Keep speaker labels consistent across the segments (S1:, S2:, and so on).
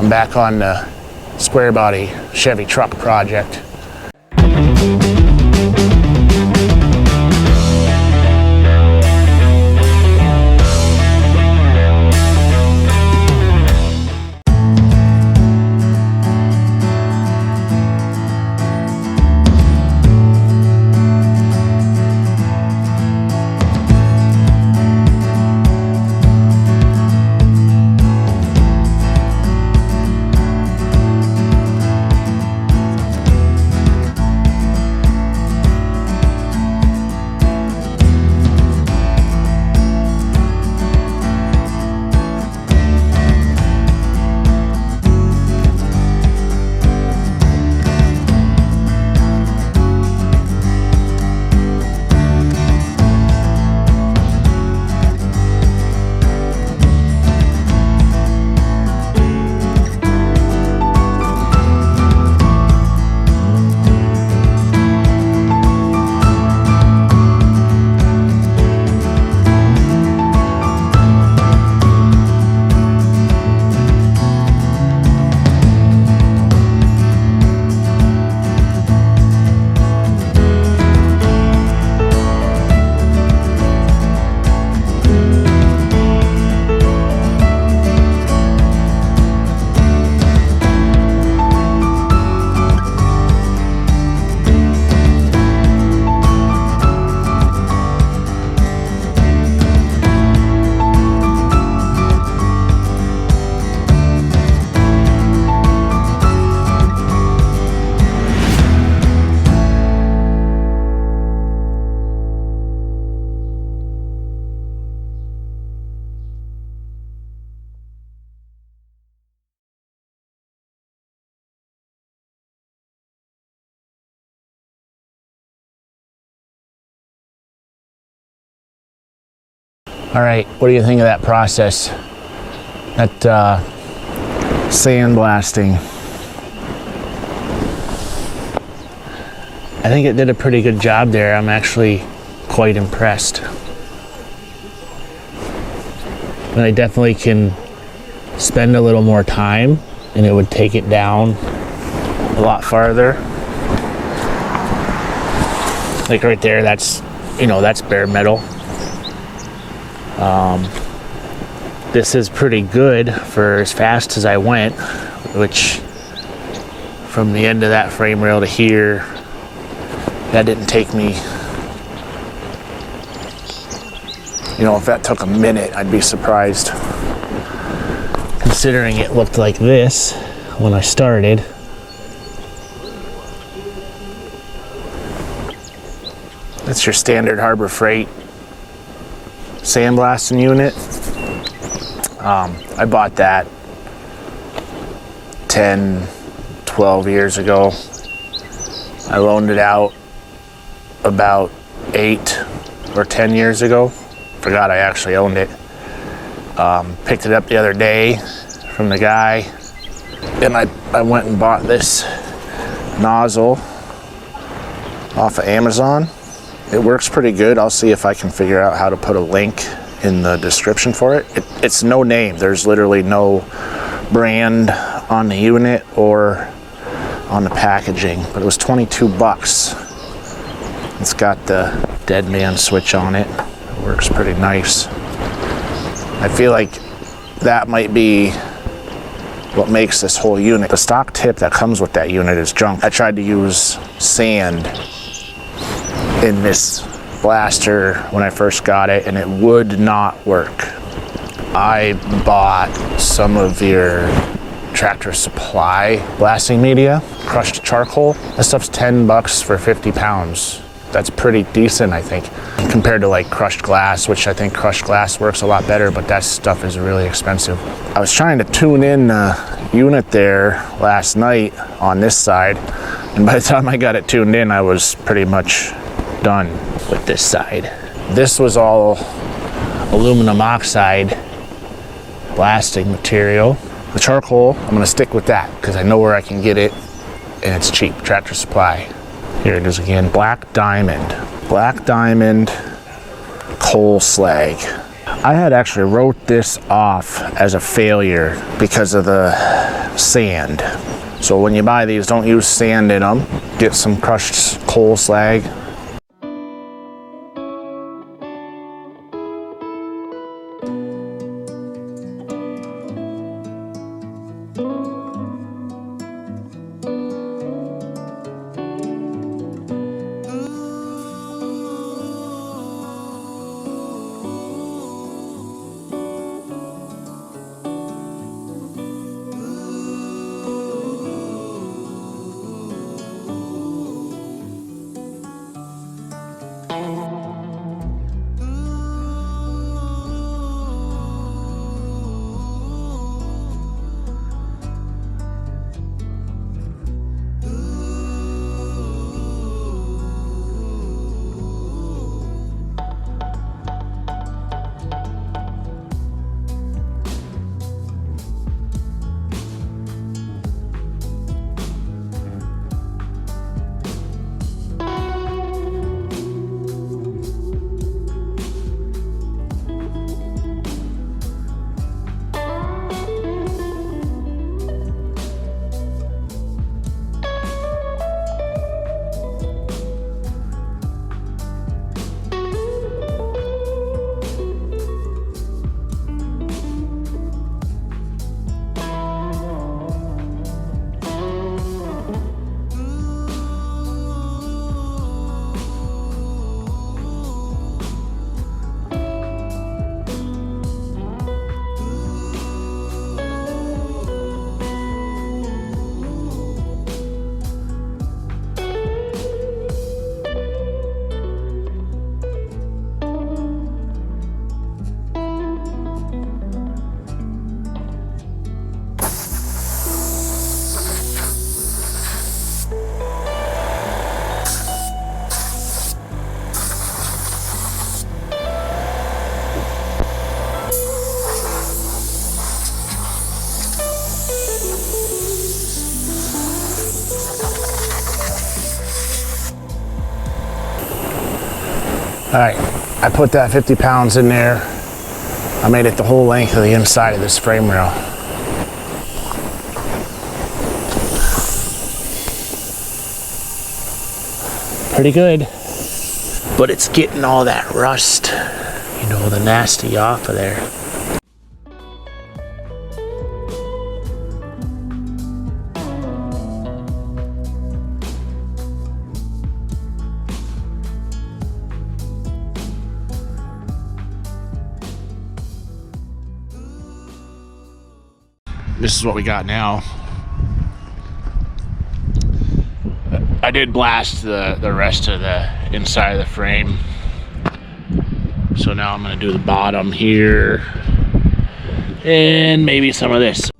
S1: I'm back on the square body Chevy truck project. All right, what do you think of that process? That sandblasting. I think it did a pretty good job there. I'm actually quite impressed. And I definitely can spend a little more time and it would take it down a lot farther. Like right there, that's, you know, that's bare metal. This is pretty good for as fast as I went, which from the end of that frame rail to here, that didn't take me, you know, if that took a minute, I'd be surprised. Considering it looked like this when I started. That's your standard Harbor Freight sandblasting unit. I bought that 10, 12 years ago. I loaned it out about 8 or 10 years ago. Forgot I actually owned it. Picked it up the other day from the guy, and I went and bought this nozzle off of Amazon. It works pretty good. I'll see if I can figure out how to put a link in the description for it. It's no name. There's literally no brand on the unit or on the packaging, but it was 22 bucks. It's got the dead man switch on it. It works pretty nice. I feel like that might be what makes this whole unit. The stock tip that comes with that unit is junk. I tried to use sand in this blaster when I first got it and it would not work. I bought some of your Tractor Supply blasting media, crushed charcoal. That stuff's 10 bucks for 50 pounds. That's pretty decent, I think, compared to like crushed glass, which I think crushed glass works a lot better, but that stuff is really expensive. I was trying to tune in the unit there last night on this side, and by the time I got it tuned in, I was pretty much done with this side. This was all aluminum oxide blasting material. The charcoal, I'm gonna stick with that because I know where I can get it and it's cheap. Tractor Supply. Here it is again, Black Diamond. Black Diamond coal slag. I had actually wrote this off as a failure because of the sand. So when you buy these, don't use sand in them. Get some crushed coal slag. All right, I put that 50 pounds in there. I made it the whole length of the inside of this frame rail. Pretty good, but it's getting all that rust, you know, the nasty off of there. This is what we got now. I did blast the rest of the inside of the frame. So now I'm gonna do the bottom here and maybe some of this.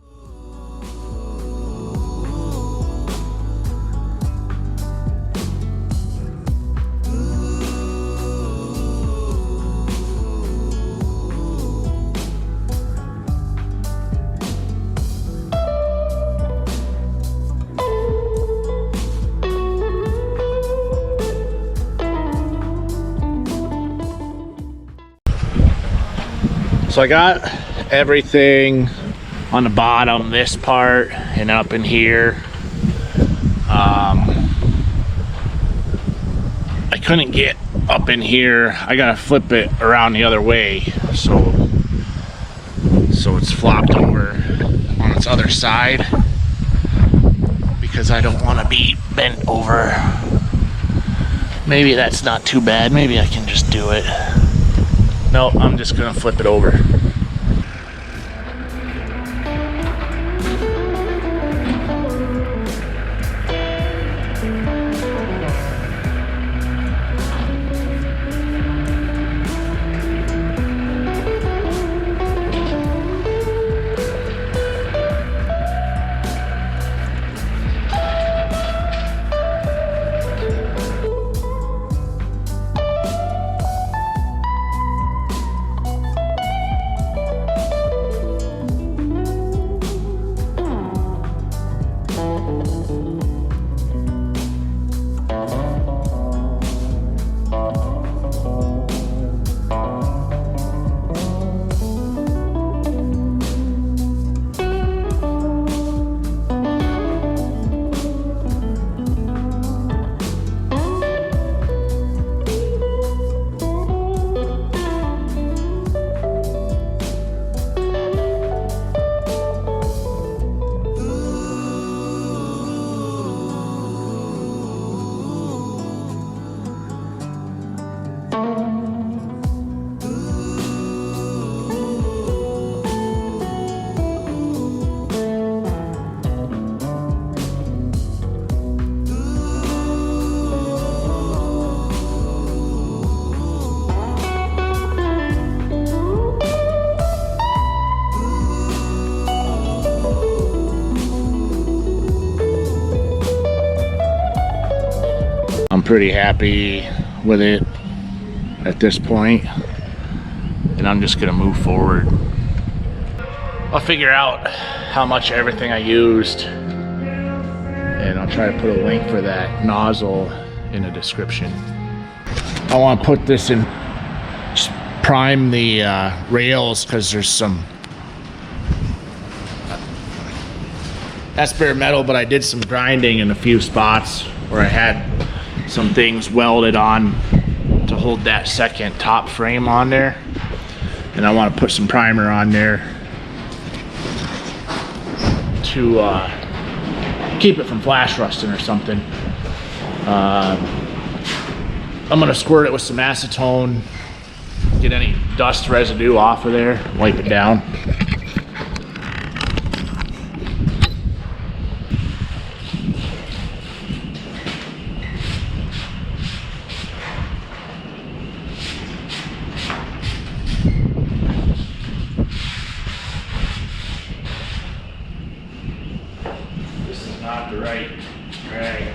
S1: So I got everything on the bottom, this part, and up in here. I couldn't get up in here. I gotta flip it around the other way, so it's flopped over on its other side, because I don't want to be bent over. Maybe that's not too bad. Maybe I can just do it. No, I'm just gonna flip it over. pretty happy with it at this point, and I'm just gonna move forward. I'll figure out how much everything I used, and I'll try to put a link for that nozzle in the description. I want to put this in, just prime the rails, because there's some, that's bare metal, but I did some grinding in a few spots where I had some things welded on to hold that second top frame on there, and I want to put some primer on there to keep it from flash rusting or something. I'm gonna squirt it with some acetone, get any dust residue off of there, wipe it down. This is not the right drag.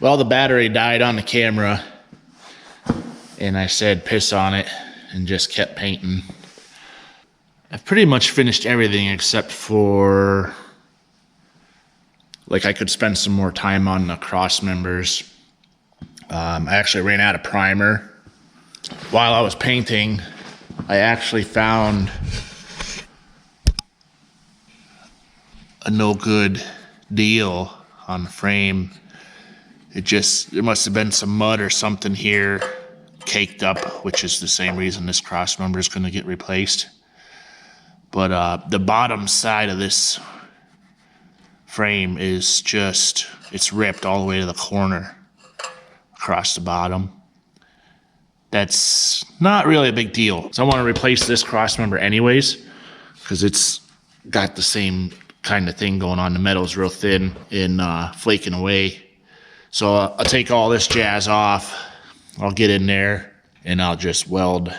S1: Well, the battery died on the camera, and I said piss on it and just kept painting. I've pretty much finished everything except for, like, I could spend some more time on the cross members. I actually ran out of primer. While I was painting, I actually found a no good deal on the frame. There must have been some mud or something here caked up, which is the same reason this cross member is going to get replaced. But the bottom side of this frame is just, it's ripped all the way to the corner across the bottom. That's not really a big deal. So I want to replace this cross member anyways, because it's got the same kind of thing going on. The metal's real thin and flaking away. So I'll take all this jazz off. I'll get in there and I'll just weld,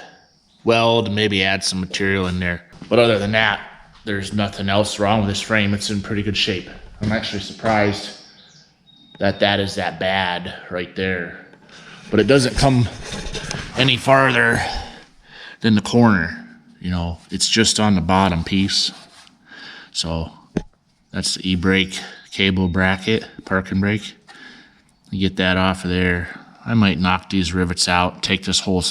S1: maybe add some material in there. But other than that, there's nothing else wrong with this frame. It's in pretty good shape. I'm actually surprised that that is that bad right there. But it doesn't come any farther Then the corner, you know, it's just on the bottom piece. So that's the e-brake cable bracket, parking brake. You get that off of there. I might knock these rivets out, take this whole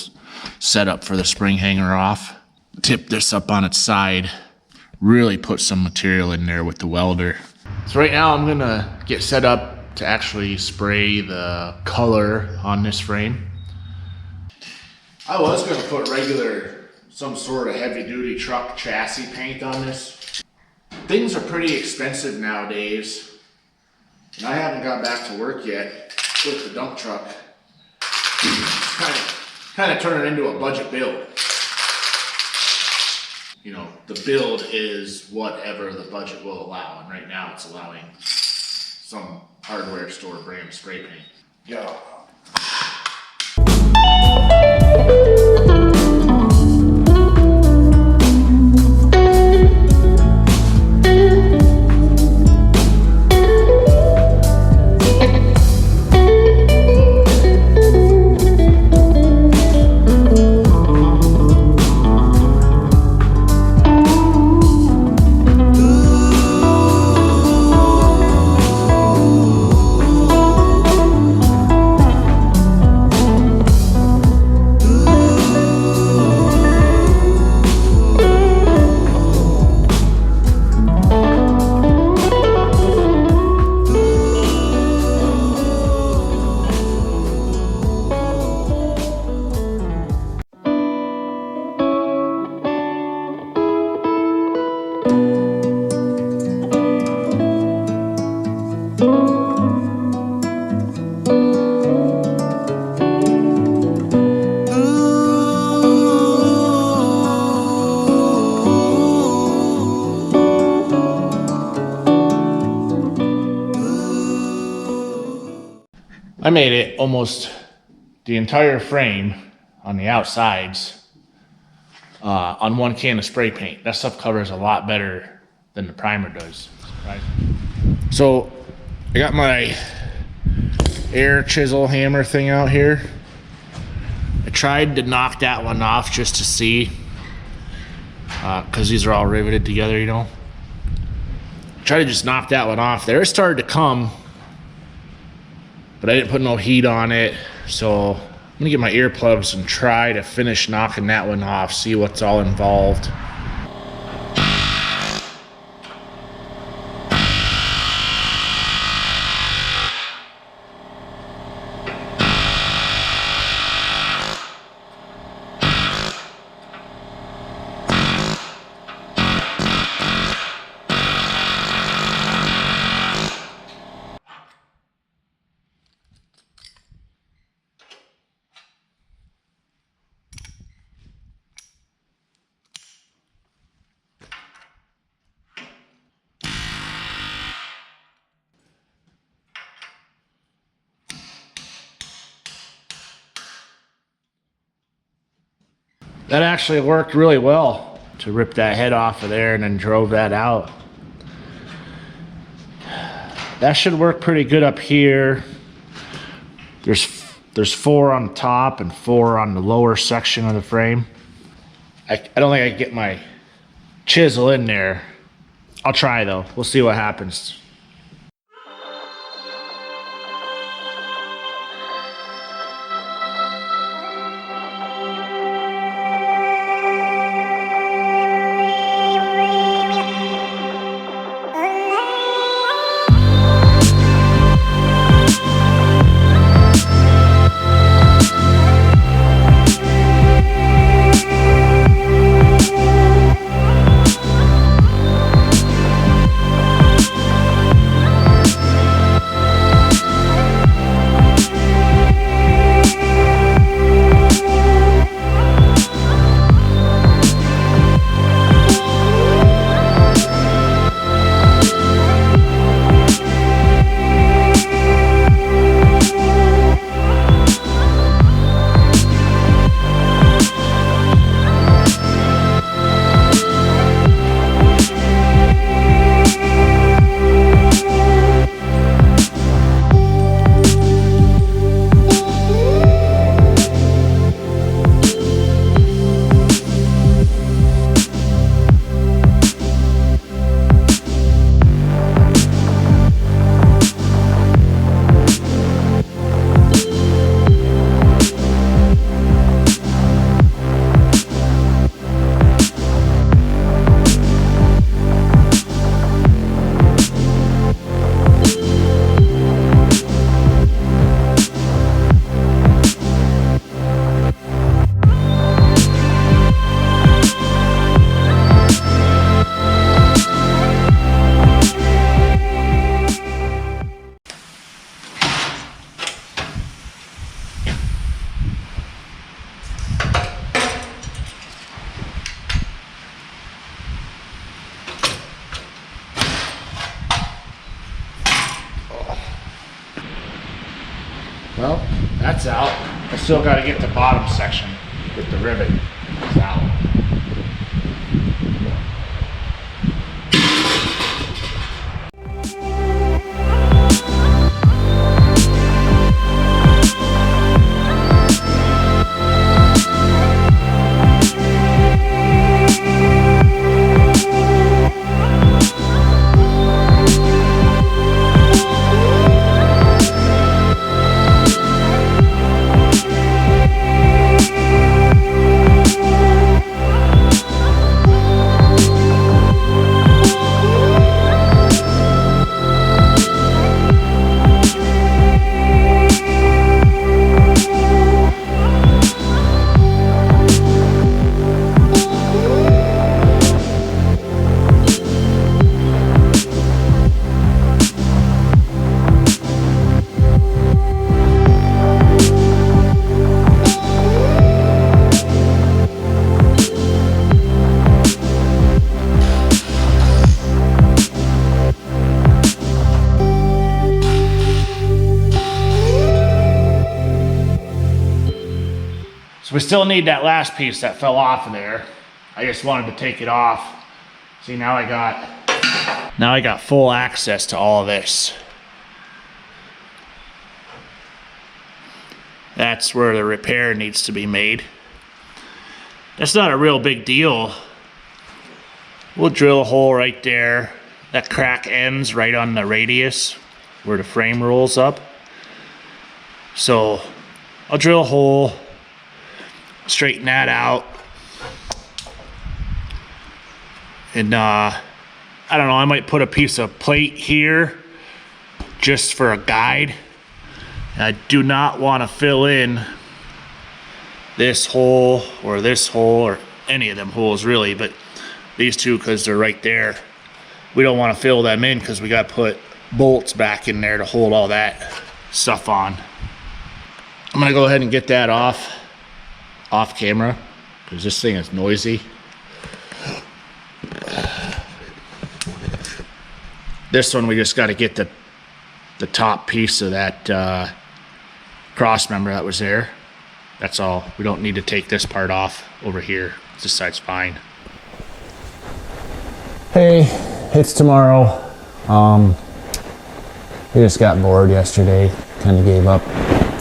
S1: setup for the spring hanger off, tip this up on its side, really put some material in there with the welder. So right now I'm gonna get set up to actually spray the color on this frame. I was gonna put regular, some sort of heavy duty truck chassis paint on this. Things are pretty expensive nowadays, and I haven't got back to work yet with the dump truck. Kind of turn it into a budget build. You know, the build is whatever the budget will allow, and right now it's allowing some hardware store brand spray paint. Yeah. I made it almost the entire frame on the outsides on one can of spray paint. That stuff covers a lot better than the primer does. Right? So I got my air chisel hammer thing out here. I tried to knock that one off just to see, because these are all riveted together, you know. Try to just knock that one off there. It started to come, but I didn't put no heat on it, so I'm gonna get my earplugs and try to finish knocking that one off, see what's all involved. That actually worked really well to rip that head off of there and then drove that out. That should work pretty good up here. There's 4 on the top and 4 on the lower section of the frame. I don't think I can get my chisel in there. I'll try though. We'll see what happens. That's out. I still got to get the bottom section with the rivet. It's out. So we still need that last piece that fell off of there. I just wanted to take it off. See, now I got full access to all of this. That's where the repair needs to be made. That's not a real big deal. We'll drill a hole right there. That crack ends right on the radius where the frame rolls up. So I'll drill a hole, straighten that out, and I don't know, I might put a piece of plate here just for a guide. I do not want to fill in this hole or any of them holes really, but these two, because they're right there, we don't want to fill them in because we got to put bolts back in there to hold all that stuff on. I'm gonna go ahead and get that off camera because this thing is noisy. This one we just got to get the top piece of that cross member that was there. That's all. We don't need to take this part off over here. This side's fine.
S2: Hey, it's tomorrow. We just got bored yesterday, kind of gave up.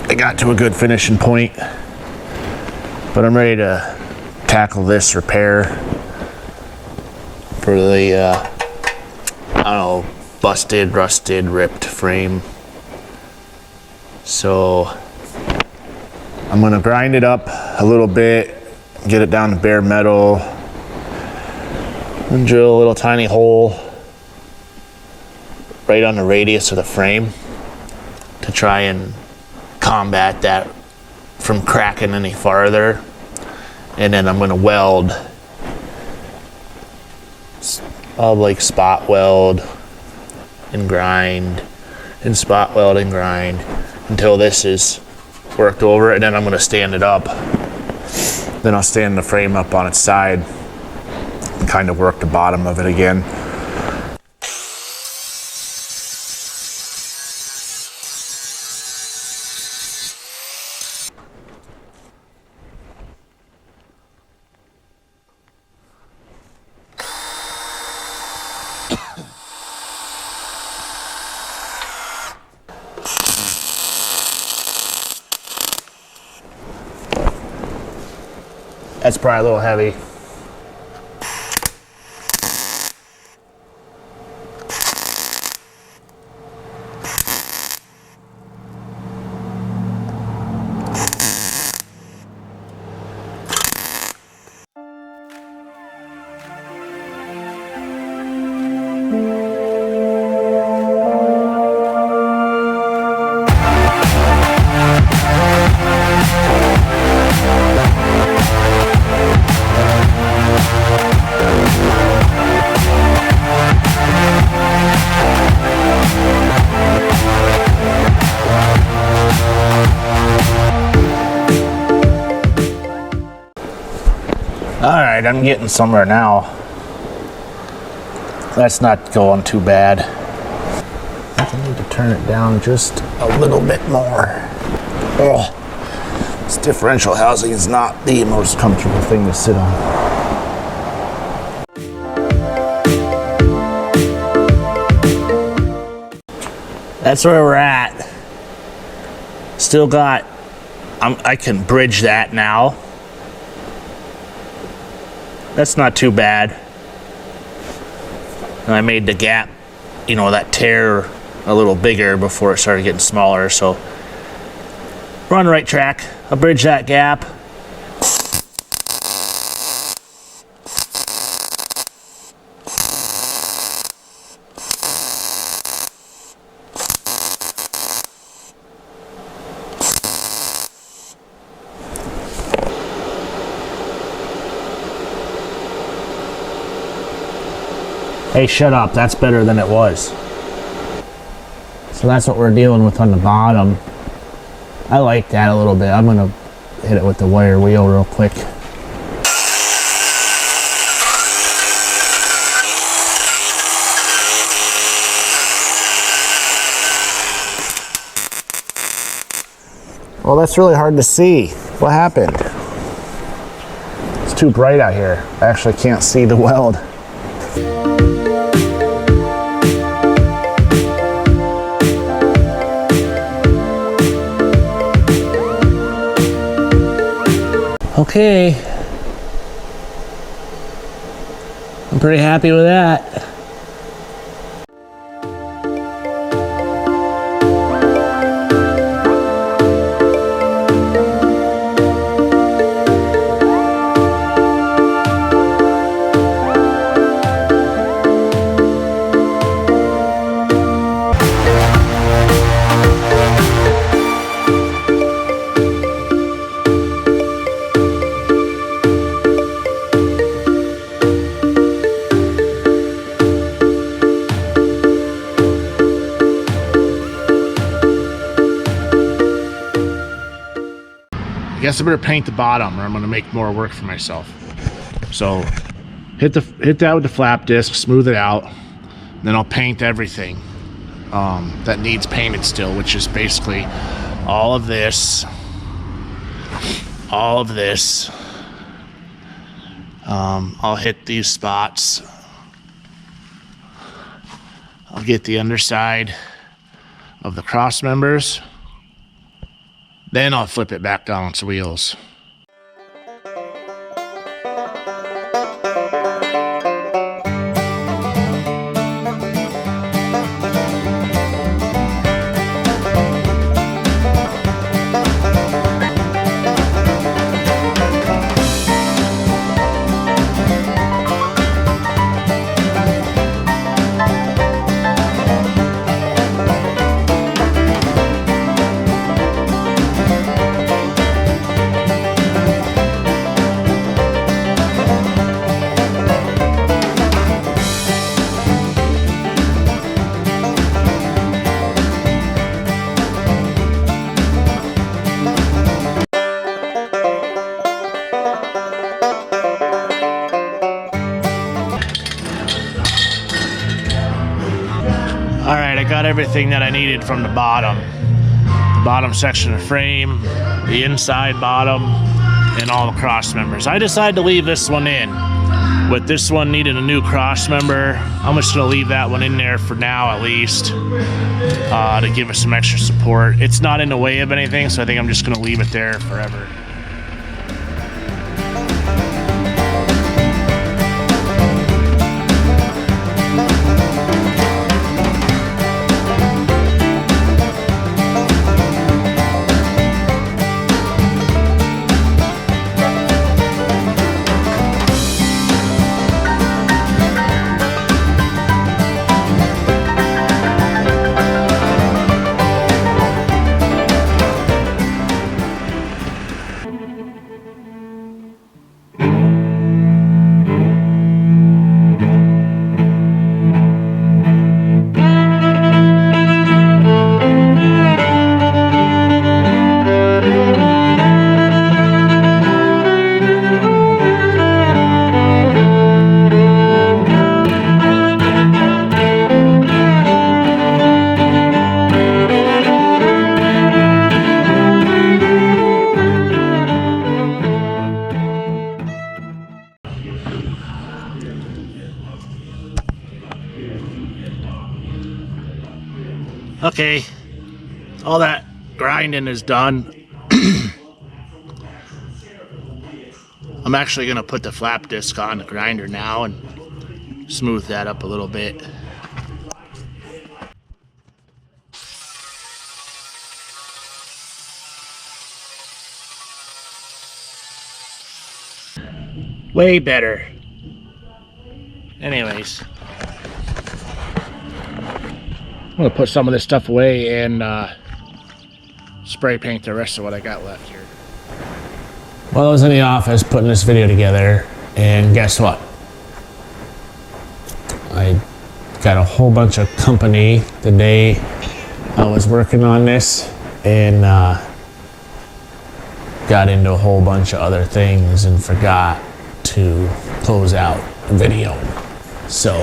S1: I got to a good finishing point, but I'm ready to tackle this repair for the, I don't know, busted, rusted, ripped frame. So I'm gonna grind it up a little bit, get it down to bare metal, and drill a little tiny hole right on the radius of the frame to try and combat that from cracking any farther. And then I'm gonna weld, I'll like spot weld and grind and spot weld and grind until this is worked over, and then I'm gonna stand it up. Then I'll stand the frame up on its side and kind of work the bottom of it again. That's probably a little heavy. Alright, I'm getting somewhere now. That's not going too bad. I think I need to turn it down just a little bit more. Oh, this differential housing is not the most comfortable thing to sit on. That's where we're at. Still got, I can bridge that now. That's not too bad. And I made the gap, you know, that tear a little bigger before it started getting smaller, so we're on the right track. I'll bridge that gap. Hey, shut up. That's better than it was. So that's what we're dealing with on the bottom. I like that a little bit. I'm gonna hit it with the wire wheel real quick. Well, that's really hard to see. What happened? It's too bright out here. I actually can't see the weld. Okay, I'm pretty happy with that. I guess I better paint the bottom or I'm gonna make more work for myself. So hit that with the flap disc, smooth it out, then I'll paint everything that needs painted still, which is basically all of this, all of this. I'll hit these spots. I'll get the underside of the cross members. Then I'll flip it back down on its wheels. All right, I got everything that I needed from the bottom section of the frame, the inside bottom, and all the cross members. I decided to leave this one in, with this one needing a new cross member. I'm just gonna leave that one in there for now at least, to give us some extra support. It's not in the way of anything, so I think I'm just gonna leave it there forever. Okay, all that grinding is done. I'm actually gonna put the flap disc on the grinder now and smooth that up a little bit. Way better. Anyways, I'm gonna put some of this stuff away and spray paint the rest of what I got left here.
S2: Well, I was in the office putting this video together, and guess what? I got a whole bunch of company the day I was working on this, and got into a whole bunch of other things and forgot to close out the video. So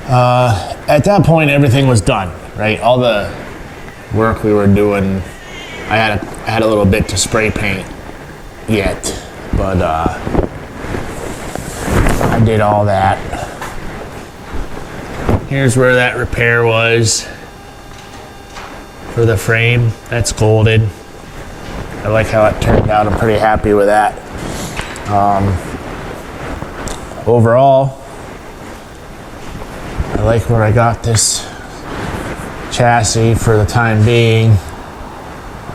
S2: at that point, everything was done, right? All the work we were doing, I had a little bit to spray paint yet, but I did all that. Here's where that repair was for the frame. That's golded. I like how it turned out. I'm pretty happy with that. Overall, I like where I got this chassis for the time being.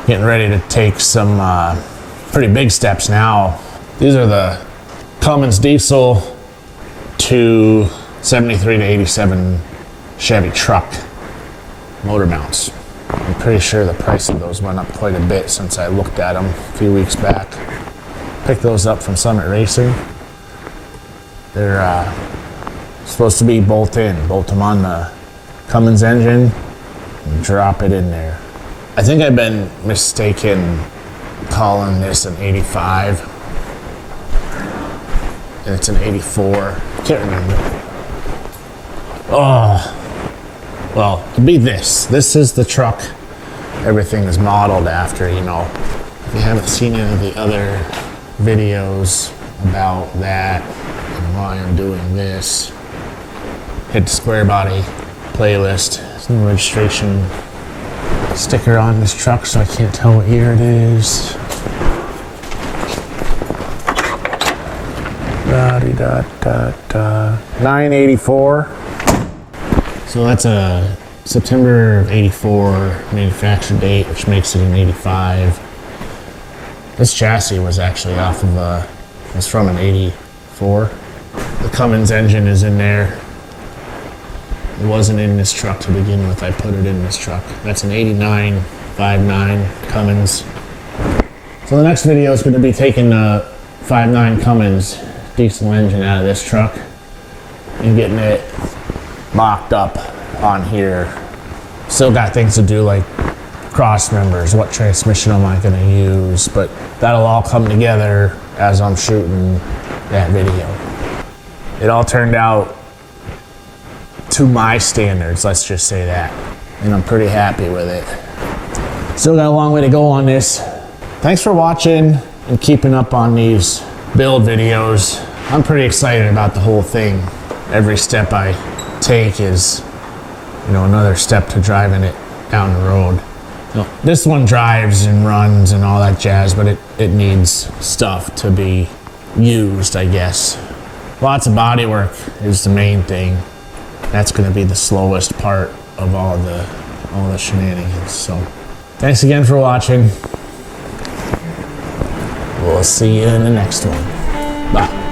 S2: Getting ready to take some pretty big steps now. These are the Cummins diesel to 73 to 87 Chevy truck motor mounts. I'm pretty sure the price of those went up quite a bit since I looked at them a few weeks back. Picked those up from Summit Racing. They're supposed to be bolt them on the Cummins engine and drop it in there. I think I've been mistaken calling this an 85. And it's an 84. Can't remember. Oh, well, it'd be this. This is the truck everything is modeled after, you know. If you haven't seen any of the other videos about that and why I'm doing this, hit the Square Body playlist. There's no registration sticker on this truck, so I can't tell what year it is. Da-de-da-da-da. 984. So that's a September of 84 manufacture date, which makes it an 85. This chassis was actually off of it's from an 84. The Cummins engine is in there. It wasn't in this truck to begin with. I put it in this truck. That's an 89 5.9 Cummins. So the next video is going to be taking the 5.9 Cummins diesel engine out of this truck and getting it mocked up on here. Still got things to do like cross members, what transmission am I going to use, but that'll all come together as I'm shooting that video. It all turned out to my standards, let's just say that, and I'm pretty happy with it. Still got a long way to go on this. Thanks for watching and keeping up on these build videos. I'm pretty excited about the whole thing. Every step I take is, you know, another step to driving it down the road. No, this one drives and runs and all that jazz, but it needs stuff to be used, I guess. Lots of body work is the main thing. That's going to be the slowest part of all the shenanigans. So thanks again for watching. We'll see you in the next one. Bye.